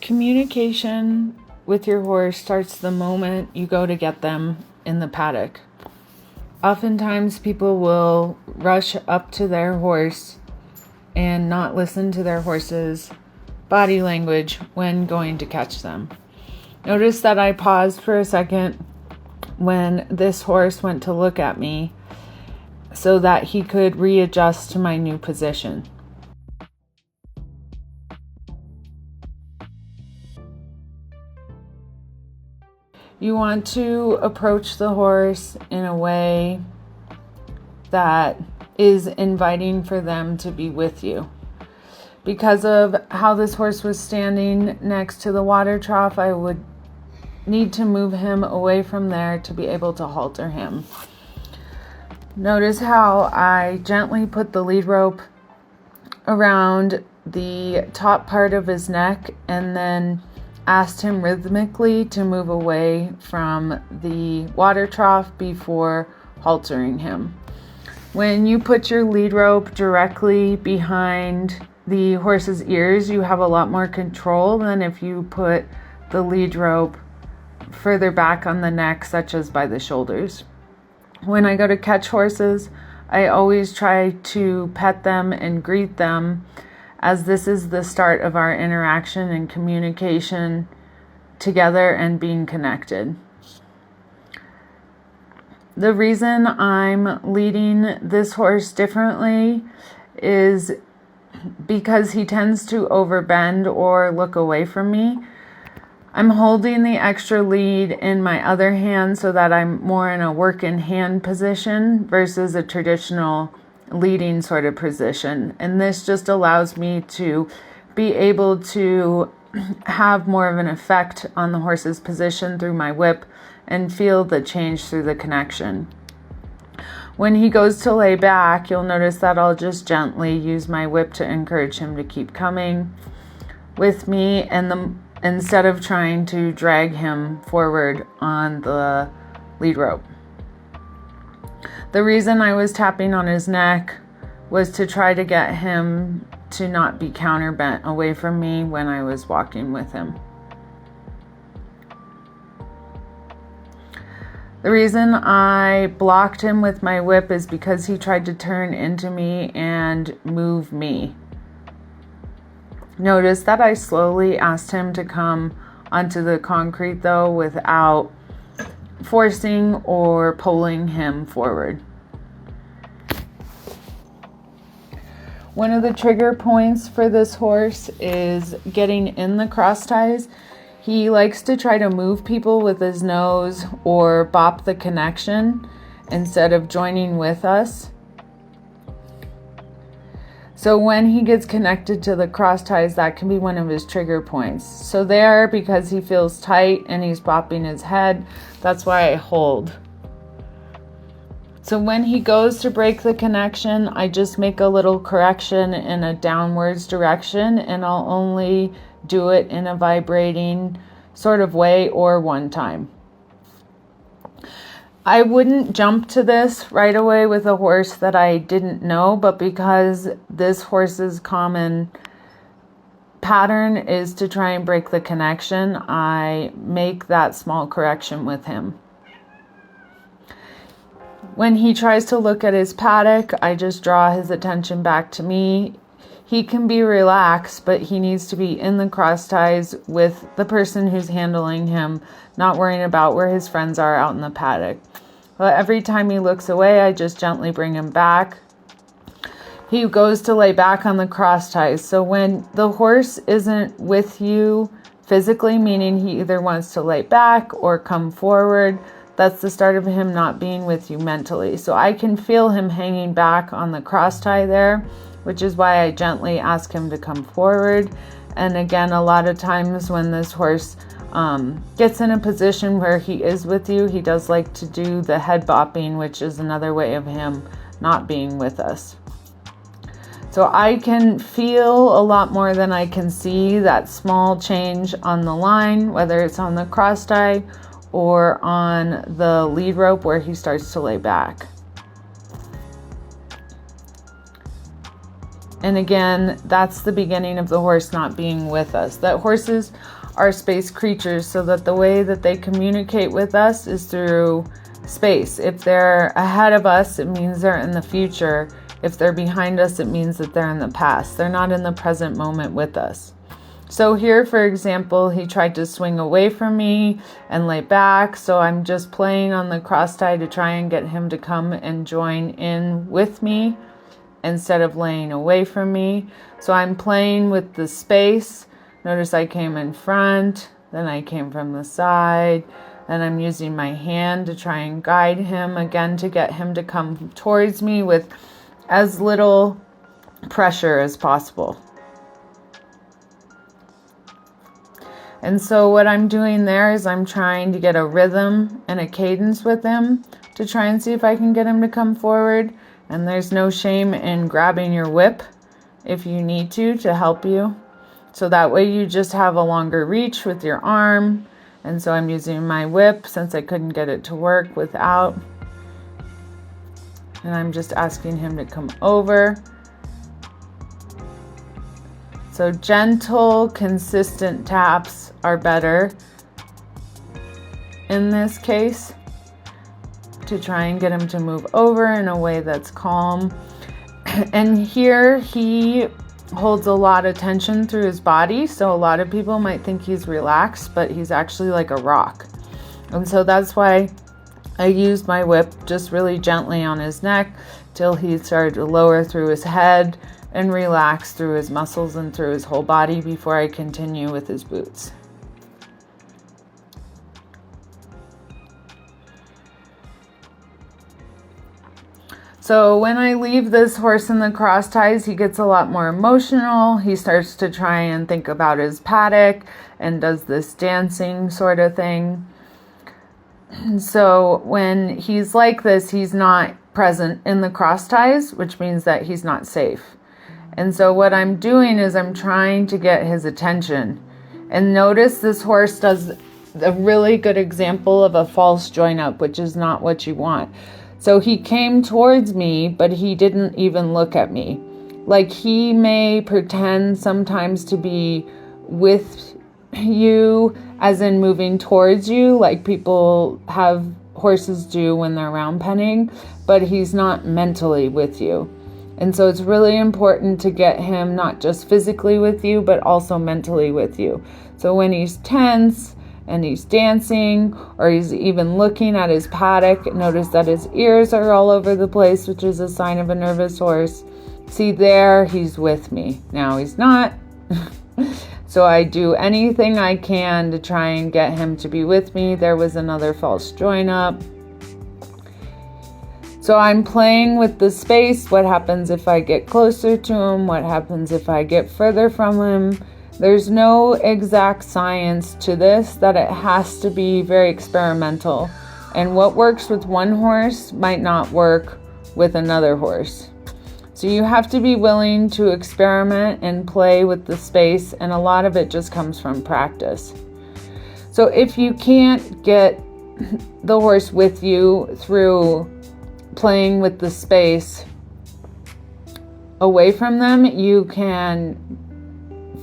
Communication with your horse starts the moment you go to get them in the paddock. Oftentimes people will rush up to their horse and not listen to their horse's body language when going to catch them. Notice that I paused for a second when this horse went to look at me so that he could readjust to my new position. You want to approach the horse in a way that is inviting for them to be with you. Because of how this horse was standing next to the water trough, I would need to move him away from there to be able to halter him. Notice how I gently put the lead rope around the top part of his neck and then asked him rhythmically to move away from the water trough before haltering him. When you put your lead rope directly behind the horse's ears, you have a lot more control than if you put the lead rope further back on the neck, such as by the shoulders. When I go to catch horses, I always try to pet them and greet them, as this is the start of our interaction and communication together and being connected. The reason I'm leading this horse differently is because he tends to overbend or look away from me. I'm holding the extra lead in my other hand so that I'm more in a work in hand position versus a traditional leading sort of position. And this just allows me to be able to have more of an effect on the horse's position through my whip and feel the change through the connection. When he goes to lay back, you'll notice that I'll just gently use my whip to encourage him to keep coming with me, and instead of trying to drag him forward on the lead rope. The reason I was tapping on his neck was to try to get him to not be counterbent away from me when I was walking with him. The reason I blocked him with my whip is because he tried to turn into me and move me. Notice that I slowly asked him to come onto the concrete though, without forcing or pulling him forward. One of the trigger points for this horse is getting in the cross ties. He likes to try to move people with his nose or bop the connection instead of joining with us. So when he gets connected to the cross ties, that can be one of his trigger points. So there, because he feels tight and he's bopping his head, that's why I hold. So when he goes to break the connection, I just make a little correction in a downwards direction, and I'll only do it in a vibrating sort of way or one time. I wouldn't jump to this right away with a horse that I didn't know, but because this horse's common pattern is to try and break the connection, I make that small correction with him. When he tries to look at his paddock, I just draw his attention back to me. He can be relaxed, but he needs to be in the cross ties with the person who's handling him, not worrying about where his friends are out in the paddock. But every time he looks away, I just gently bring him back. He goes to lay back on the cross ties. So when the horse isn't with you physically, meaning he either wants to lay back or come forward, that's the start of him not being with you mentally. So I can feel him hanging back on the cross tie there, which is why I gently ask him to come forward. And again, a lot of times when this horse gets in a position where he is with you, he does like to do the head bopping, which is another way of him not being with us. So I can feel a lot more than I can see that small change on the line, whether it's on the cross tie or on the lead rope where he starts to lay back. And again, that's the beginning of the horse not being with us. That horses are space creatures, so that the way that they communicate with us is through space. If they're ahead of us, it means they're in the future. If they're behind us, it means that they're in the past. They're not in the present moment with us. So here, for example, he tried to swing away from me and lay back. So I'm just playing on the cross tie to try and get him to come and join in with me instead of laying away from me. So I'm playing with the space. Notice I came in front, then I came from the side, and I'm using my hand to try and guide him again to get him to come towards me with as little pressure as possible. And so what I'm doing there is I'm trying to get a rhythm and a cadence with him to try and see if I can get him to come forward. And there's no shame in grabbing your whip if you need to help you. So that way you just have a longer reach with your arm. And so I'm using my whip since I couldn't get it to work without. And I'm just asking him to come over. So gentle, consistent taps are better in this case to try and get him to move over in a way that's calm. And here he holds a lot of tension through his body. So a lot of people might think he's relaxed, but he's actually like a rock. And so that's why I used my whip just really gently on his neck till he started to lower through his head and relax through his muscles and through his whole body before I continue with his boots. So when I leave this horse in the cross ties, he gets a lot more emotional. He starts to try and think about his paddock and does this dancing sort of thing. So when he's like this, he's not present in the cross ties, which means that he's not safe. And so what I'm doing is I'm trying to get his attention. And notice this horse does a really good example of a false join up, which is not what you want. So he came towards me, but he didn't even look at me. Like he may pretend sometimes to be with you, as in moving towards you, like people have horses do when they're round penning, but he's not mentally with you. And so it's really important to get him not just physically with you, but also mentally with you. So when he's tense and he's dancing, or he's even looking at his paddock, notice that his ears are all over the place, which is a sign of a nervous horse. See there, he's with me. Now he's not. So I do anything I can to try and get him to be with me. There was another false join up. So I'm playing with the space. What happens if I get closer to him? What happens if I get further from him? There's no exact science to this, that it has to be very experimental. And what works with one horse might not work with another horse. So you have to be willing to experiment and play with the space, and a lot of it just comes from practice. So if you can't get the horse with you through playing with the space away from them, you can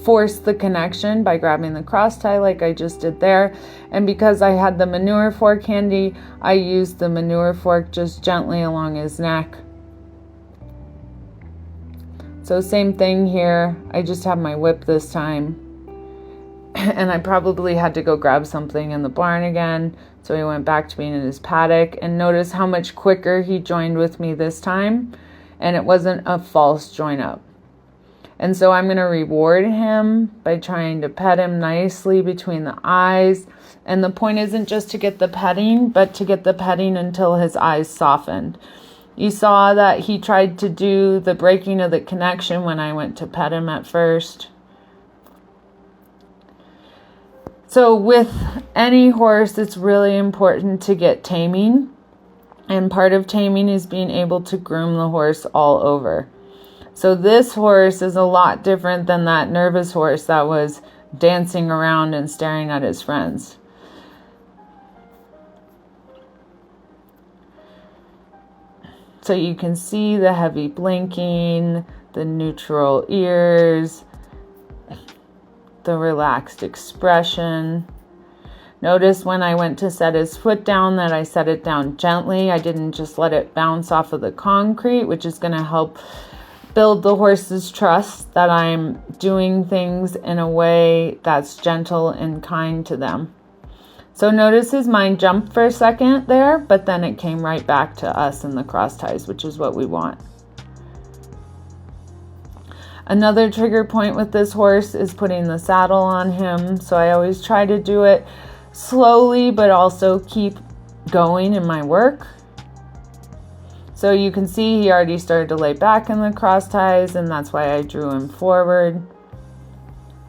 force the connection by grabbing the cross tie like I just did there. And because I had the manure fork handy, I used the manure fork just gently along his neck. So same thing here. I just have my whip this time. And I probably had to go grab something in the barn again. So he went back to being in his paddock. And notice how much quicker he joined with me this time. And it wasn't a false join up. And so I'm going to reward him by trying to pet him nicely between the eyes. And the point isn't just to get the petting, but to get the petting until his eyes softened. You saw that he tried to do the breaking of the connection when I went to pet him at first. So with any horse, it's really important to get taming. And part of taming is being able to groom the horse all over. So this horse is a lot different than that nervous horse that was dancing around and staring at his friends. So you can see the heavy blinking, the neutral ears, the relaxed expression. Notice when I went to set his foot down that I set it down gently. I didn't just let it bounce off of the concrete, which is going to help build the horse's trust that I'm doing things in a way that's gentle and kind to them. So notice his mind jumped for a second there, but then it came right back to us in the cross ties, which is what we want. Another trigger point with this horse is putting the saddle on him. So I always try to do it slowly, but also keep going in my work. So you can see he already started to lay back in the cross ties, and that's why I drew him forward.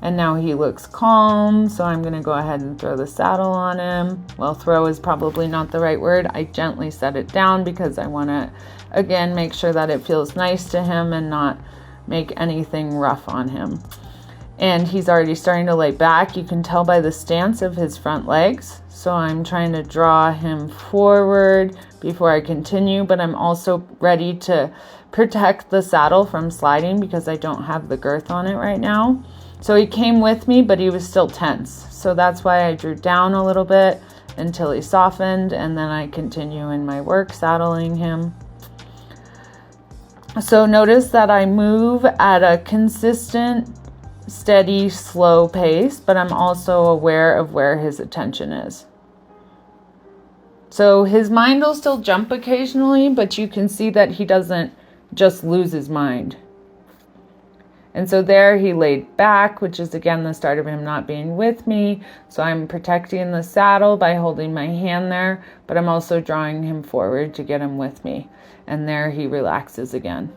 And now he looks calm, so I'm going to go ahead and throw the saddle on him. Well, throw is probably not the right word. I gently set it down because I want to, again, make sure that it feels nice to him and not make anything rough on him. And he's already starting to lay back. You can tell by the stance of his front legs. So I'm trying to draw him forward before I continue, but I'm also ready to protect the saddle from sliding because I don't have the girth on it right now. So he came with me, but he was still tense. So that's why I drew down a little bit until he softened, and then I continue in my work saddling him. So notice that I move at a consistent, steady, slow pace, but I'm also aware of where his attention is. So his mind will still jump occasionally, but you can see that he doesn't just lose his mind. And so there he laid back, which is again the start of him not being with me. So I'm protecting the saddle by holding my hand there, but I'm also drawing him forward to get him with me. And there he relaxes again.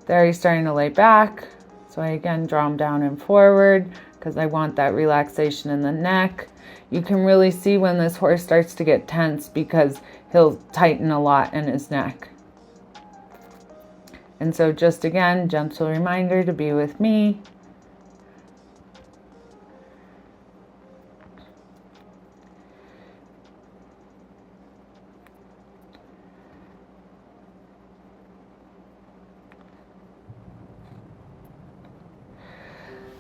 There he's starting to lay back. So I again draw him down and forward because I want that relaxation in the neck. You can really see when this horse starts to get tense because he'll tighten a lot in his neck. And so just again, gentle reminder to be with me.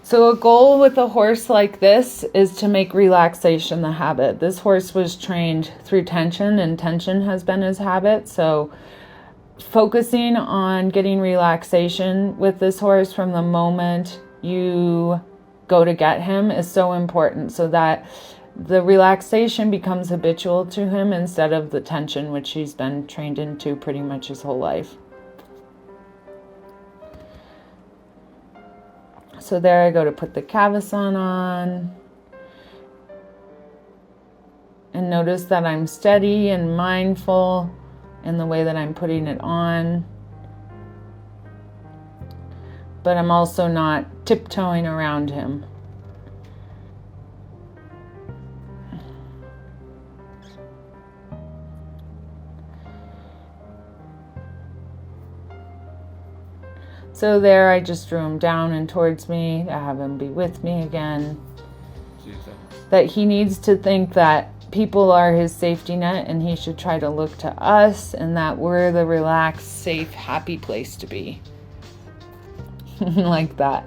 So a goal with a horse like this is to make relaxation the habit. This horse was trained through tension, and tension has been his habit. So focusing on getting relaxation with this horse from the moment you go to get him is so important, so that the relaxation becomes habitual to him instead of the tension, which he's been trained into pretty much his whole life. So there I go to put the cavesson on. And notice that I'm steady and mindful in the way that I'm putting it on. But I'm also not tiptoeing around him. So there I just drew him down and towards me to have him be with me again. That he needs to think that people are his safety net, and he should try to look to us, and that we're the relaxed, safe, happy place to be. Like that.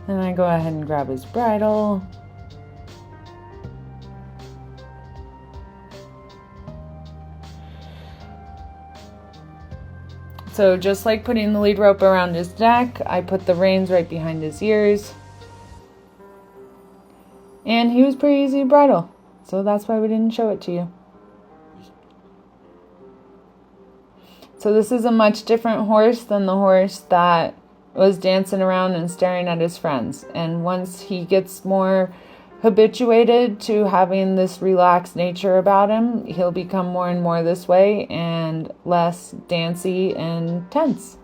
Then I go ahead and grab his bridle. So just like putting the lead rope around his neck, I put the reins right behind his ears. And he was pretty easy to bridle. So that's why we didn't show it to you. So this is a much different horse than the horse that was dancing around and staring at his friends. And once he gets more habituated to having this relaxed nature about him, he'll become more and more this way and less dancy and tense.